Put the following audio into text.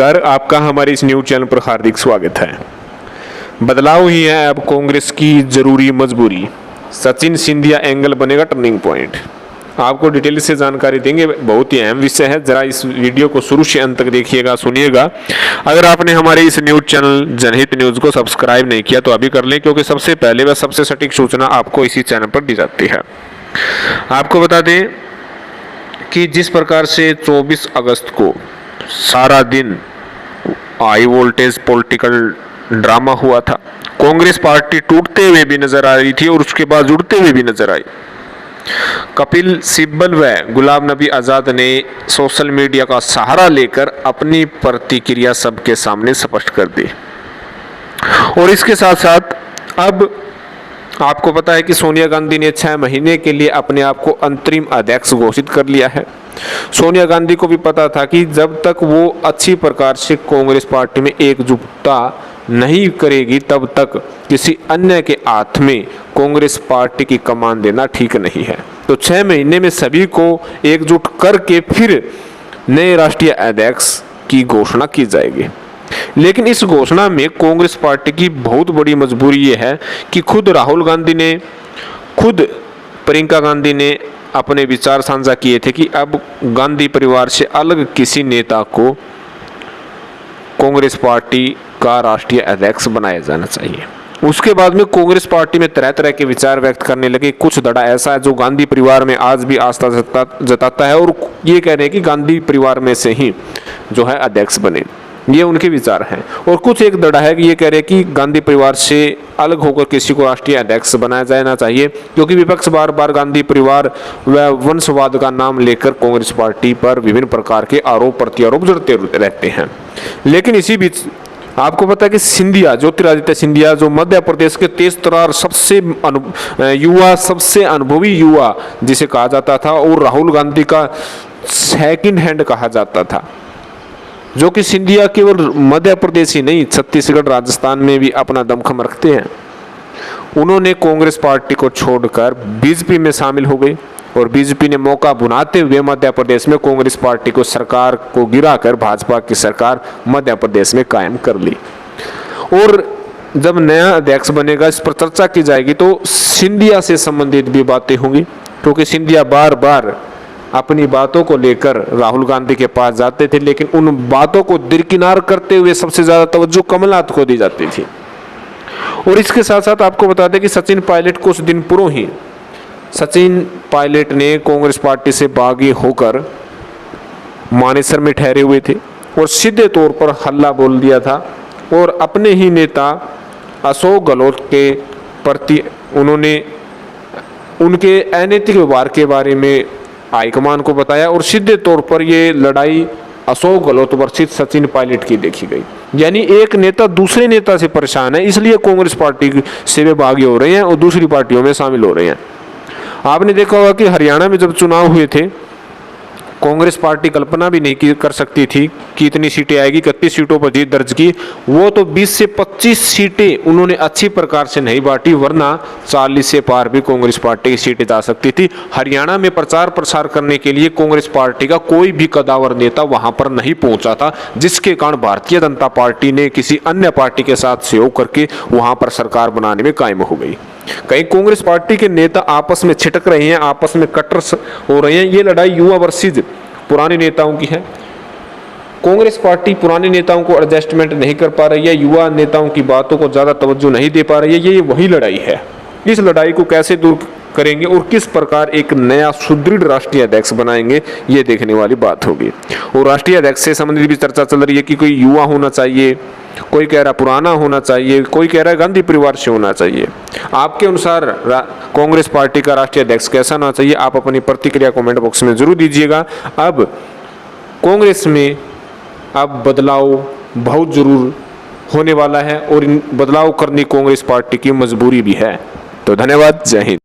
नमस्कार, आपका हमारे इस न्यूज़ चैनल पर हार्दिक स्वागत है। बदलाव ही है अब कांग्रेस की जरूरी मजबूरी, सचिन सिंधिया एंगल बनेगा टर्निंग पॉइंट। आपको डिटेल से जानकारी देंगे, बहुत ही अहम विषय है। जरा इस वीडियो को शुरू से अंत तक देखिएगा, सुनिएगा। अगर आपने हमारे इस न्यूज़ चैनल जनहित न्यूज़ को सब्सक्राइब नहीं किया तो अभी कर लें, क्योंकि सबसे पहले व सबसे सटीक सूचना आपको इसी चैनल पर दी जाती है। आपको बता दें कि जिस प्रकार से 24 अगस्त को सारा दिन हाई वोल्टेज पॉलिटिकल ड्रामा हुआ था, कांग्रेस पार्टी टूटते हुए भी नजर आ रही थी और उसके बाद जुड़ते हुए भी नजर आई। कपिल सिब्बल व गुलाम नबी आजाद ने सोशल मीडिया का सहारा लेकर अपनी प्रतिक्रिया सबके सामने स्पष्ट कर दी। और इसके साथ साथ अब आपको पता है कि सोनिया गांधी ने 6 महीने के लिए अपने आप को अंतरिम अध्यक्ष घोषित कर लिया है। सोनिया गांधी को भी पता था कि जब तक वो अच्छी प्रकार से कांग्रेस पार्टी में एकजुटता नहीं करेगी, तब तक किसी अन्य के हाथ में कांग्रेस पार्टी की कमान देना ठीक नहीं है। तो 6 महीने में सभी को एकजुट करके फिर नए राष्ट्रीय अध्यक्ष की घोषणा की जाएगी। लेकिन इस घोषणा में कांग्रेस पार्टी की बहुत बड़ी मजबूरी ये है कि खुद राहुल गांधी ने, खुद प्रियंका गांधी ने अपने विचार साझा किए थे कि अब गांधी परिवार से अलग किसी नेता को कांग्रेस पार्टी का राष्ट्रीय अध्यक्ष बनाया जाना चाहिए। उसके बाद में कांग्रेस पार्टी में तरह तरह के विचार व्यक्त करने लगे। कुछ धड़ा ऐसा है जो गांधी परिवार में आज भी आस्था जताता है और ये कह रहे हैं कि गांधी परिवार में से ही जो है अध्यक्ष बने, ये उनके विचार हैं। और कुछ एक धड़ा है कि ये कह रहे हैं कि गांधी परिवार से अलग होकर किसी को राष्ट्रीय अध्यक्ष बनाया जाना चाहिए, क्योंकि विपक्ष बार बार गांधी परिवार व वंशवाद का नाम लेकर कांग्रेस पार्टी पर विभिन्न प्रकार के आरोप प्रत्यारोप जड़ते रहते हैं। लेकिन इसी बीच आपको पता है कि सिंधिया, ज्योतिरादित्य सिंधिया, जो मध्य प्रदेश के तेज तर्रार सबसे अनुभवी युवा जिसे कहा जाता था और राहुल गांधी का सेकंड हैंड कहा जाता था, जो कि सिंधिया केवल मध्य प्रदेश ही नहीं, छत्तीसगढ़ राजस्थान में भी अपना दमखम रखते हैं। उन्होंने कांग्रेस पार्टी को छोड़कर बीजेपी में शामिल हो गए और बीजेपी ने मौका बुनाते हुए मध्य प्रदेश में कांग्रेस पार्टी को सरकार को गिराकर भाजपा की सरकार मध्य प्रदेश में कायम कर ली। और जब नया अध्यक्ष बनेगा, इस पर चर्चा की जाएगी, तो सिंधिया से संबंधित भी बातें होंगी, क्योंकि सिंधिया बार बार अपनी बातों को लेकर राहुल गांधी के पास जाते थे, लेकिन उन बातों को दरकिनार करते हुए सबसे ज्यादा तवज्जो कमलनाथ को दी जाती थी। और इसके साथ साथ आपको बता दें कि सचिन पायलट कुछ दिन पूर्व ही सचिन पायलट ने कांग्रेस पार्टी से बागी होकर मानेसर में ठहरे हुए थे और सीधे तौर पर हल्ला बोल दिया था और अपने ही नेता अशोक गहलोत के प्रति उन्होंने उनके अनैतिक व्यवहार के बारे में हाईकमान को बताया और सीधे तौर पर ये लड़ाई अशोक गहलोत वर्सेस सचिन पायलट की देखी गई। यानी एक नेता दूसरे नेता से परेशान है, इसलिए कांग्रेस पार्टी से वे बागी हो रहे हैं और दूसरी पार्टियों में शामिल हो रहे हैं। आपने देखा होगा कि हरियाणा में जब चुनाव हुए थे, कांग्रेस पार्टी कल्पना भी नहीं कर सकती थी कि इतनी सीटें आएगी। 31 सीटों पर जीत दर्ज की, वो तो 20 से 25 सीटें उन्होंने अच्छी प्रकार से नहीं बांटी, वरना 40 से पार भी कांग्रेस पार्टी की सीटें जा सकती थी। हरियाणा में प्रचार प्रसार करने के लिए कांग्रेस पार्टी का कोई भी कदावर नेता वहां पर नहीं पहुंचा था, जिसके कारण भारतीय जनता पार्टी ने किसी अन्य पार्टी के साथ सहयोग करके वहां पर सरकार बनाने में कायम हो गई। कहीं कांग्रेस पार्टी के नेता आपस में छिटक रहे हैं, आपस में कट्टर हो रहे हैं। ये लड़ाई युवा वर्सेस पुराने नेताओं की है। कांग्रेस पार्टी पुराने नेताओं को एडजस्टमेंट नहीं कर पा रही है, युवा नेताओं की बातों को ज्यादा तवज्जो नहीं दे पा रही है। ये वही लड़ाई है। इस लड़ाई को कैसे दूर करेंगे और किस प्रकार एक नया सुदृढ़ राष्ट्रीय अध्यक्ष बनाएंगे, ये देखने वाली बात होगी। और राष्ट्रीय अध्यक्ष से संबंधित भी चर्चा चल रही है कि कोई युवा होना चाहिए, कोई कह रहा पुराना होना चाहिए, कोई कह रहा है गांधी परिवार से होना चाहिए। आपके अनुसार कांग्रेस पार्टी का राष्ट्रीय अध्यक्ष कैसा होना चाहिए? आप अपनी प्रतिक्रिया कमेंट बॉक्स में जरूर दीजिएगा। अब कांग्रेस में अब बदलाव बहुत जरूर होने वाला है और इन बदलाव करनी कांग्रेस पार्टी की मजबूरी भी है। तो धन्यवाद, जय हिंद।